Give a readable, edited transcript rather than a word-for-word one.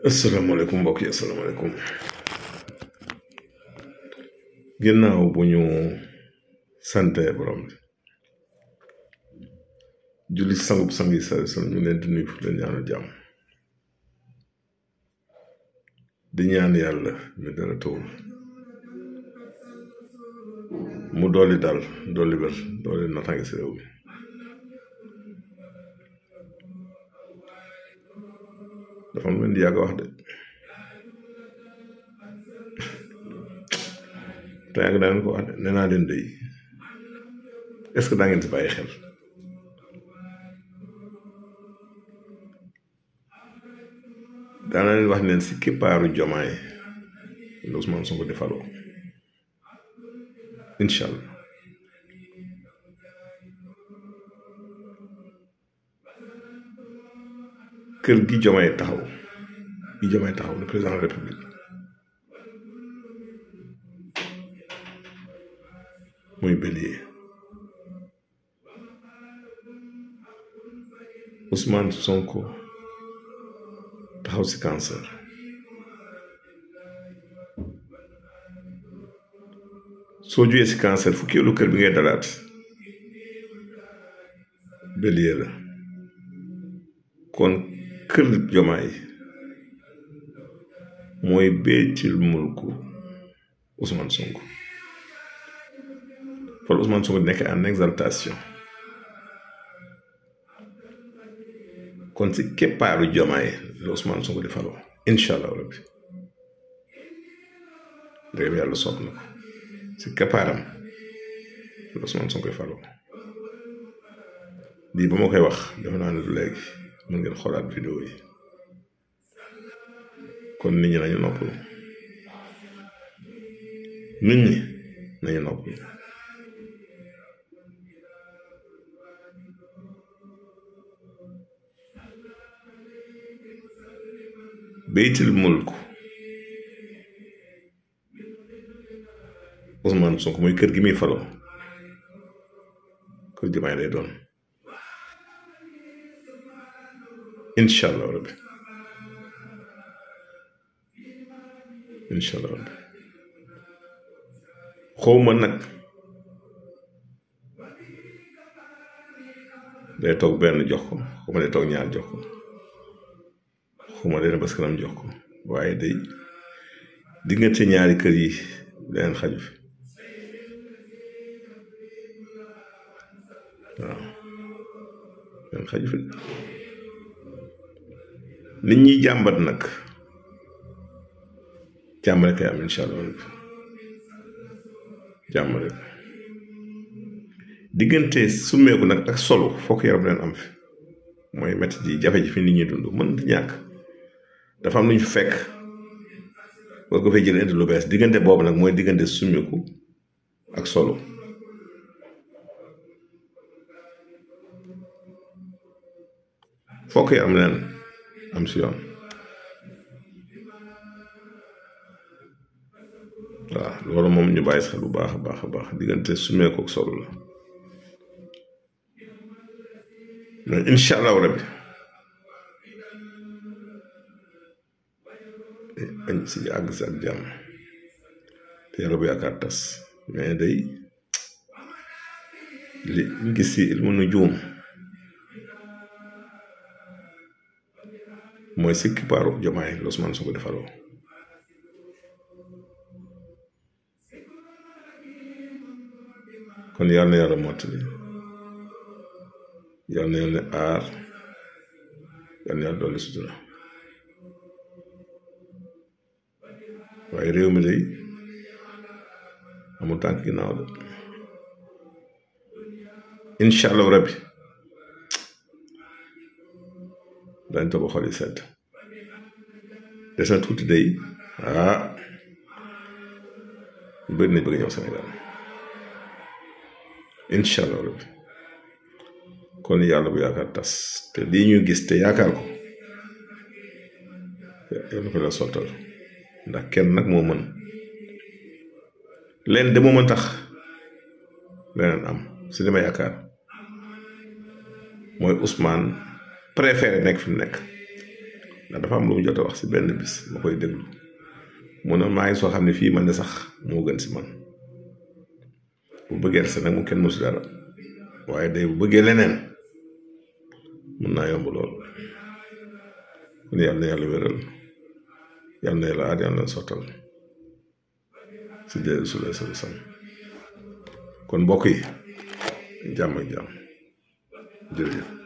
asalaamaaleykum mbokk yi asalaamaaleykum ginnaaw bu ñu sante borom bi julli sangub sang yi sa ñu leen di nuyu leen ñaanal jàmm di ñaan yàlla mi dara tawul mu dooli dal dooli wér dooli natange si réew mi dafa am leen di yàgg wax de te yàgg daa leen ko wax de nee naa leen day est-ce que daa ngeen si bàyyi xel daana leen wax neen si kippaaru Jomaay la Ousmane Sonko di faloo incha allah kër gi Jomaay taxaw le président de la république muy Bélier Ousmane Sonko taxaw si cancer soo jugee si cancer fukkeelu kër bi ngay dalaat Bélier la kon kër Jomaay mooy béytil mulku Ousmane Sonko fol Ousmane Sonko nekk en exaltation kon si keppaaru Jomaay la Ousmane Sonko di faloo incha allah rabbi réew yàlla soob na ko si keppaaram la Ousmane Sonko di faloo lii ba ma koy wax dafa naa ne du léegi mën ngeen xoolaat vidéo yi kon nit ñi nañu noppalu béytil mulku Ousmane Sonko mooy kër gi muy faloo kër Jomaay lay doon incha allah rabbi xawma nag day toog benn jox ko xawma day toog ñaar jox ko xawma day na bas kanam jox ko waaye day diggante ñaari kër yi leneen xaju fi waaw leneen xaju fi nit ñi jàmbat nag jàmm rek kay am incha allah jàmm rek diggante summeeku nag ak solo fokk yaram leen am fi mooy métti ji jafe ji fi nit ñi dund mën di ñàkk dafa am lu ñu fi fekk war ko fay jël indi lu bees diggante boobu nag mooy diggante summeeku ak solo fokk yaram leen am si yoon waaw loolu moom ñu bàyyi sax bu baax a baax diggante sumeeku ak solo la mais incha allahu rabbi añ si àgg si ak jàmm te yàlla bu yaakaar tas mais day li ñu gis si ilmu nujuum mooy si kippaaru Jomaay la Ousmane Sonko defaloo kon yàlla na yàlla mottali yàlla na yàlla aar yàlla na yàlla dolli sutura waaye réew mi day amul tànk ginnaaw de incha allahu rabbi dañ toog xol yi sedd des na tuuti day bëri nañ bëgg ñëw Sénégal incha allah rabbi kon yàlla bu yaakaar tas te lii ñuy gis te yaakaar ko yàlla ko la sottal ndax kenn nag moo mën leen de moo mën tax leneen am si li ma yaakaar mooy Ousmane préféré nekk fi mu nekk ndax dafa am lu mu jot a wax si benn bis ma koy déglu mu ne maa ngi soo xam ne fii man de sax moo gën si man bu bëggee rese nag mu kenn mësu dara waaye day bu bëggee leneen mun naa yomb lool kon yàlla na yàlla wéral yàlla na yàlla aar yàlla na sottal si jërëjëf Sulaay Sam kon mbokk yi jàmm ak jàmm jërëjëf.